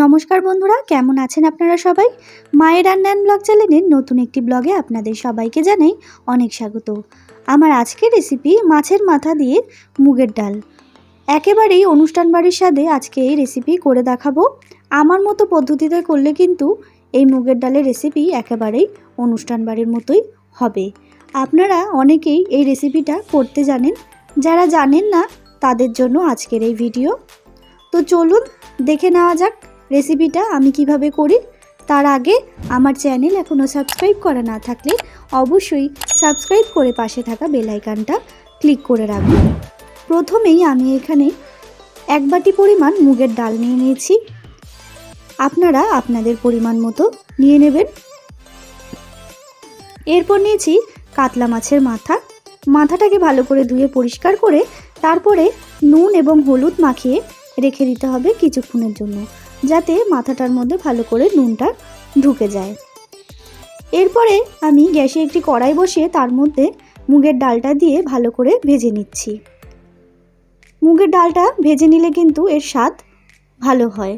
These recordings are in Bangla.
নমস্কার বন্ধুরা, কেমন আছেন আপনারা সবাই? মায়ের রান্না ব্লগ চ্যানেলের নতুন একটি ব্লগে আপনাদের সবাইকে জানাই অনেক স্বাগত। আমার আজকের রেসিপি মাছের মাথা দিয়ে মুগের ডাল। একেবারেই অনুষ্ঠান বাড়ির স্বাদে আজকে এই রেসিপি করে দেখাবো। আমার মতো পদ্ধতিতে করলে কিন্তু এই মুগের ডালের রেসিপি একেবারেই অনুষ্ঠান বাড়ির মতোই হবে। আপনারা অনেকেই এই রেসিপিটা করতে জানেন, যারা জানেন না তাদের জন্য আজকের এই ভিডিও। তো চলুন দেখে নেওয়া যাক রেসিপিটা আমি কিভাবে করি। তার আগে আমার চ্যানেল এখনও সাবস্ক্রাইব করা না থাকলে অবশ্যই সাবস্ক্রাইব করে পাশে থাকা বেল আইকনটা ক্লিক করে রাখবেন। প্রথমেই আমি এখানে 1 বাটি পরিমাণ মুগের ডাল নিয়ে নিয়েছি। আপনারা আপনাদের পরিমাণ মতো নিয়ে নেবেন। এরপর নিয়েছি কাতলা মাছের মাথাটাকে ভালো করে ধুয়ে পরিষ্কার করে তারপরে নুন এবং হলুদ মাখিয়ে রেখে দিতে হবে কিছুক্ষণের জন্য, যাতে মাথাটার মধ্যে ভালো করে নুনটা ঢুকে যায়। এরপরে আমি গ্যাসে একটি কড়াই বসিয়ে তার মধ্যে মুগের ডালটা দিয়ে ভালো করে ভেজে নিচ্ছি। মুগের ডালটা ভেজে নিলে কিন্তু এর স্বাদ ভালো হয়।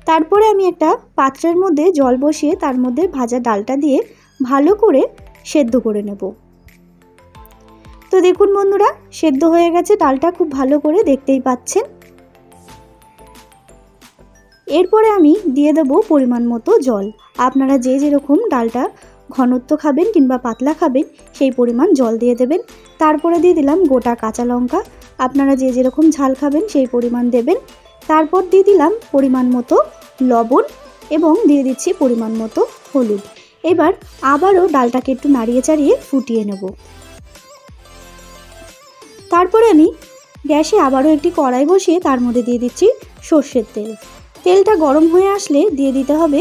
তারপরে আমি একটা পাত্রের মধ্যে জল বসিয়ে তার মধ্যে ভাজা ডালটা দিয়ে ভালো করে সেদ্ধ করে নেব। তো দেখুন বন্ধুরা, সেদ্ধ হয়ে গেছে ডালটা, খুব ভালো করে দেখতেই পাচ্ছেন। এরপরে আমি দিয়ে দেবো পরিমাণ মতো জল। আপনারা যে যেরকম ডালটা ঘনত্ব খাবেন কিংবা পাতলা খাবেন সেই পরিমাণ জল দিয়ে দেবেন। তারপরে দিয়ে দিলাম গোটা কাঁচা লঙ্কা, আপনারা যে যেরকম ঝাল খাবেন সেই পরিমাণ দেবেন। তারপর দিয়ে দিলাম পরিমাণ মতো লবণ এবং দিয়ে দিচ্ছি পরিমাণ মতো হলুদ। এবার আবারও ডালটাকে একটু নাড়িয়ে চাড়িয়ে ফুটিয়ে নেব। তারপরে আমি গ্যাসে আবারও একটি কড়াই বসিয়ে তার মধ্যে দিয়ে দিচ্ছি সর্ষের তেল। তেলটা গরম হয়ে আসলে দিয়ে দিতে হবে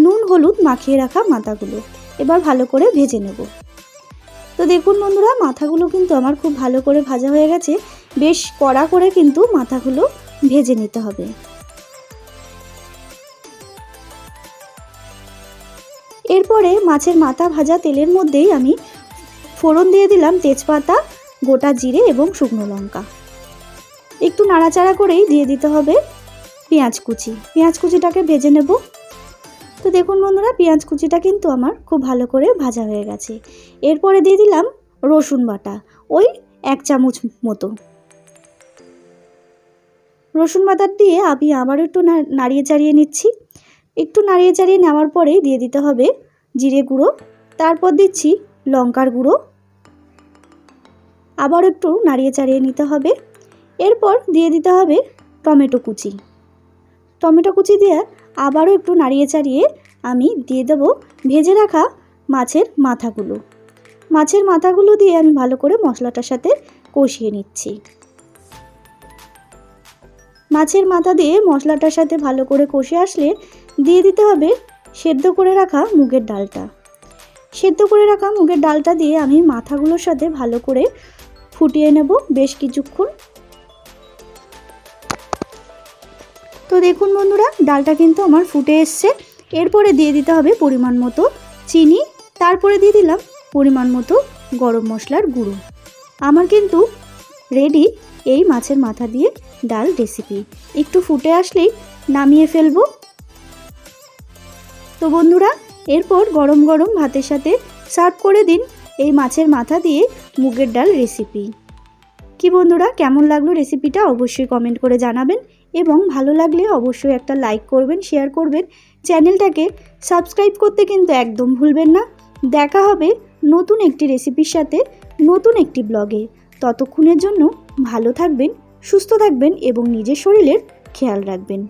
নুন হলুদ মাখিয়ে রাখা মাথাগুলো। এবার ভালো করে ভেজে নেব। তো দেখুন বন্ধুরা, মাথাগুলো কিন্তু আমার খুব ভালো করে ভাজা হয়ে গেছে। বেশ কড়া করে কিন্তু মাথাগুলো ভেজে নিতে হবে। এরপরে মাছের মাথা ভাজা তেলের মধ্যেই আমি ফোড়ন দিয়ে দিলাম তেজপাতা, গোটা জিরে এবং শুকনো লঙ্কা। একটু নাড়াচাড়া করেই দিয়ে দিতে হবে পেঁয়াজ কুচিটাকে ভেজে নেব। তো দেখুন বন্ধুরা, পেঁয়াজ কুচিটা কিন্তু আমার খুব ভালো করে ভাজা হয়ে গেছে। এরপরে দিয়ে দিলাম রসুন বাটা, ওই 1 চামচ মতো। রসুন বাটা দিয়ে আমি আবার একটু নাড়িয়ে চাড়িয়ে নিচ্ছি। একটু নাড়িয়ে চাড়িয়ে নেওয়ার পরেই দিয়ে দিতে হবে জিরে গুঁড়ো, তারপর দিচ্ছি লঙ্কার গুঁড়ো। আবার একটু নাড়িয়ে চাড়িয়ে নিতে হবে। এরপর দিয়ে দিতে হবে টমেটো কুচি দিয়ে আবারও একটু নাড়িয়ে চাড়িয়ে আমি দিয়ে দেবো ভেজে রাখা মাছের মাথাগুলো দিয়ে আমি ভালো করে মশলাটার সাথে কষিয়ে নিচ্ছি। মাছের মাথা দিয়ে মশলাটার সাথে ভালো করে কষে আসলে দিয়ে দিতে হবে সেদ্ধ করে রাখা মুগের ডালটা দিয়ে আমি মাথাগুলোর সাথে ভালো করে ফুটিয়ে নেব বেশ কিছুক্ষণ। তো দেখুন বন্ধুরা, ডালটা কিন্তু আমার ফুটে এসছে। এরপরে দিয়ে দিতে হবে পরিমাণ মতো চিনি, তারপরে দিয়ে দিলাম পরিমাণ মতো গরম মশলার গুঁড়ো। আমার কিন্তু রেডি এই মাছের মাথা দিয়ে ডাল রেসিপি। একটু ফুটে আসলেই নামিয়ে ফেলবো। তো বন্ধুরা, এরপর গরম গরম ভাতের সাথে সার্ভ করে দিন এই মাছের মাথা দিয়ে মুগের ডাল রেসিপি। কি বন্ধুরা, কেমন লাগলো রেসিপিটা অবশ্যই কমেন্ট করে জানাবেন এবং ভালো লাগলে অবশ্যই একটা লাইক করবেন, শেয়ার করবেন। চ্যানেলটাকে সাবস্ক্রাইব করতে কিন্তু একদম ভুলবেন না। দেখা হবে নতুন একটি রেসিপির সাথে নতুন একটি ব্লগে। ততক্ষণের জন্য ভালো থাকবেন, সুস্থ থাকবেন এবং নিজের শরীরের খেয়াল রাখবেন।